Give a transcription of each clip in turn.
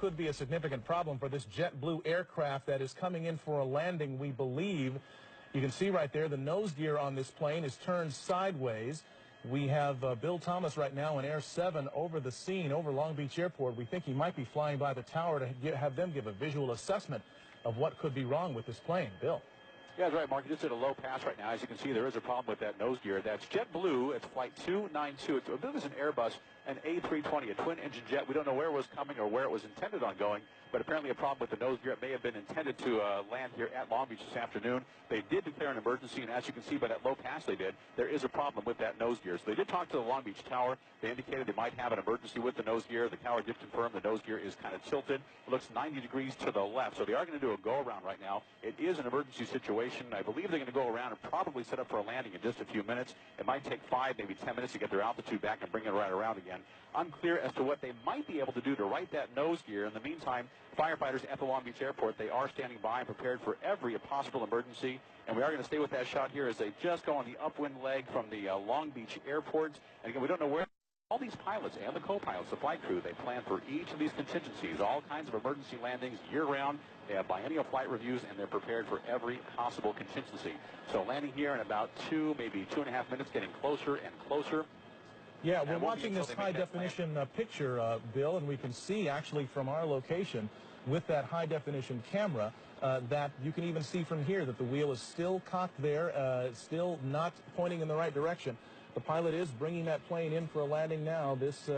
could be a significant problem for this JetBlue aircraft that is coming in for a landing, we believe. You can see right there the nose gear on this plane is turned sideways. We have Bill Thomas right now in Air 7 over the scene, over Long Beach Airport. We think he might be flying by the tower to have them give a visual assessment of what could be wrong with this plane. Bill. Yeah, that's right, Mark. You just did a low pass right now. As you can see, there is a problem with that nose gear. That's JetBlue. It's Flight 292. It's a bit of an Airbus, an A320, a twin-engine jet. We don't know where it was coming or where it was intended on going, but apparently a problem with the nose gear. It may have been intended to land here at Long Beach this afternoon. They did declare an emergency, and as you can see by that low pass they did, there is a problem with that nose gear. So they did talk to the Long Beach Tower. They indicated they might have an emergency with the nose gear. The tower did confirm the nose gear is kind of tilted. It looks 90 degrees to the left, so they are going to do a go-around right now. It is an emergency situation. I believe they're going to go around and probably set up for a landing in just a few minutes. It might take 5, maybe 10 minutes to get their altitude back and bring it right around again. Unclear as to what they might be able to do to right that nose gear. In the meantime, firefighters at the Long Beach Airport, they are standing by and prepared for every possible emergency. And we are going to stay with that shot here as they just go on the upwind leg from the Long Beach Airport. And again, we don't know where all these pilots and the co-pilots, the flight crew, they plan for each of these contingencies, all kinds of emergency landings year-round. They have biennial flight reviews, and they're prepared for every possible contingency. So landing here in about 2, maybe 2.5 minutes, getting closer and closer. Yeah, we're watching this high-definition picture, Bill, and we can see actually from our location with that high-definition camera that you can even see from here that the wheel is still cocked there, still not pointing in the right direction. The pilot is bringing that plane in for a landing now. This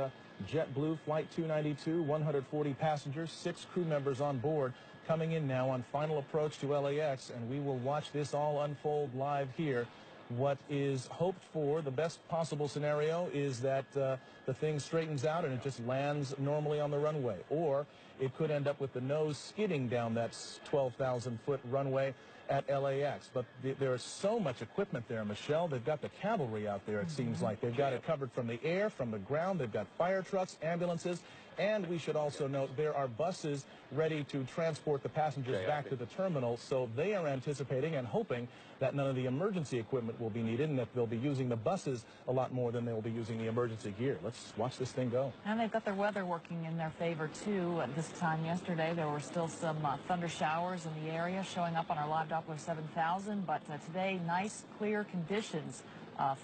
JetBlue Flight 292, 140 passengers, 6 crew members on board, coming in now on final approach to LAX, and we will watch this all unfold live here. What is hoped for, the best possible scenario, is that the thing straightens out and it just lands normally on the runway. Or it could end up with the nose skidding down that 12,000-foot runway at LAX. But there is so much equipment there, Michelle. They've got the cavalry out there, it seems like. They've got it covered from the air, from the ground. They've got fire trucks, ambulances. And we should also note there are buses ready to transport the passengers back to the terminal. So they are anticipating and hoping that none of the emergency equipment will be needed and that they'll be using the buses a lot more than they'll be using the emergency gear. Let's watch this thing go. And they've got their weather working in their favor, too. At this time yesterday, there were still some thunder showers in the area showing up on our live Doppler 7000. But today, nice, clear conditions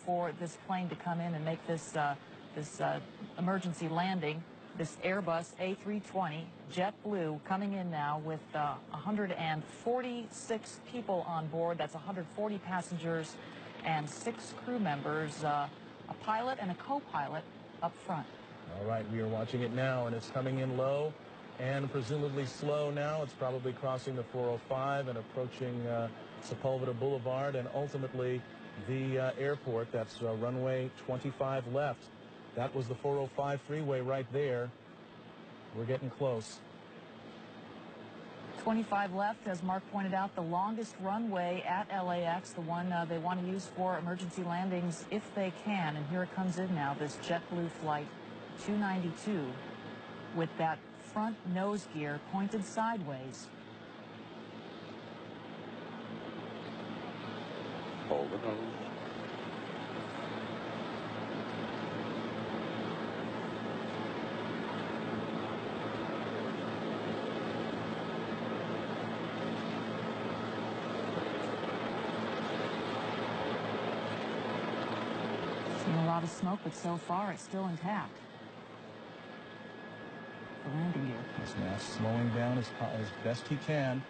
for this plane to come in and make this emergency landing. This Airbus A320 JetBlue coming in now with 146 people on board. That's 140 passengers and 6 crew members, a pilot and a co-pilot up front. All right, we are watching it now, and it's coming in low and presumably slow now. It's probably crossing the 405 and approaching Sepulveda Boulevard and ultimately the airport. That's runway 25 left. That was the 405 freeway right there. We're getting close. 25 left, as Mark pointed out, the longest runway at LAX, the one they want to use for emergency landings if they can. And here it comes in now, this JetBlue Flight 292 with that front nose gear pointed sideways. Hold the nose. Seen a lot of smoke, but so far it's still intact. The landing gear. He's now slowing down as best he can.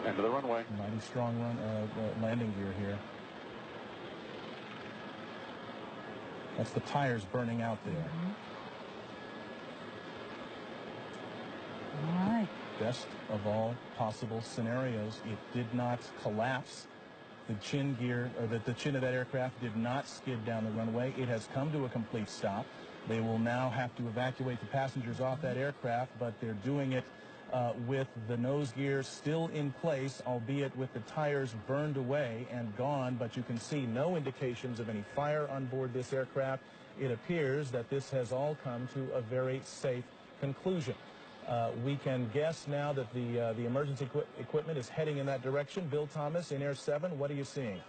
End of the runway. Mighty strong landing gear here. That's the tires burning out there. All right. Best of all possible scenarios, it did not collapse. The chin gear, or the chin of that aircraft did not skid down the runway. It has come to a complete stop. They will now have to evacuate the passengers off that aircraft, but they're doing it with the nose gear still in place, albeit with the tires burned away and gone, but you can see no indications of any fire on board this aircraft. It appears that this has all come to a very safe conclusion. We can guess now that the emergency equipment is heading in that direction. Bill Thomas in Air 7, what are you seeing?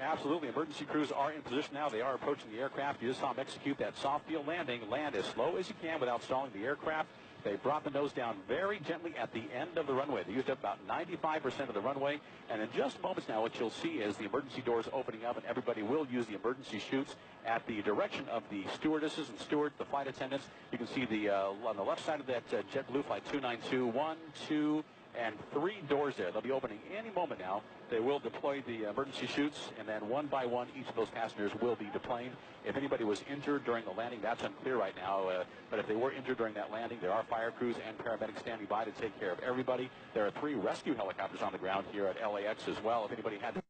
Absolutely. Emergency crews are in position now. They are approaching the aircraft. You just saw them execute that soft field landing. Land as slow as you can without stalling the aircraft. They brought the nose down very gently at the end of the runway. They used up about 95% of the runway. And in just moments now, what you'll see is the emergency doors opening up, and everybody will use the emergency chutes at the direction of the stewardesses and stewards, the flight attendants. You can see the on the left side of that JetBlue Flight 292, 1, 2, and 3 doors there. They'll be opening any moment now. They will deploy the emergency chutes, and then one by one, each of those passengers will be deplaned. If anybody was injured during the landing, that's unclear right now. But if they were injured during that landing, there are fire crews and paramedics standing by to take care of everybody. There are 3 rescue helicopters on the ground here at LAX as well. If anybody had to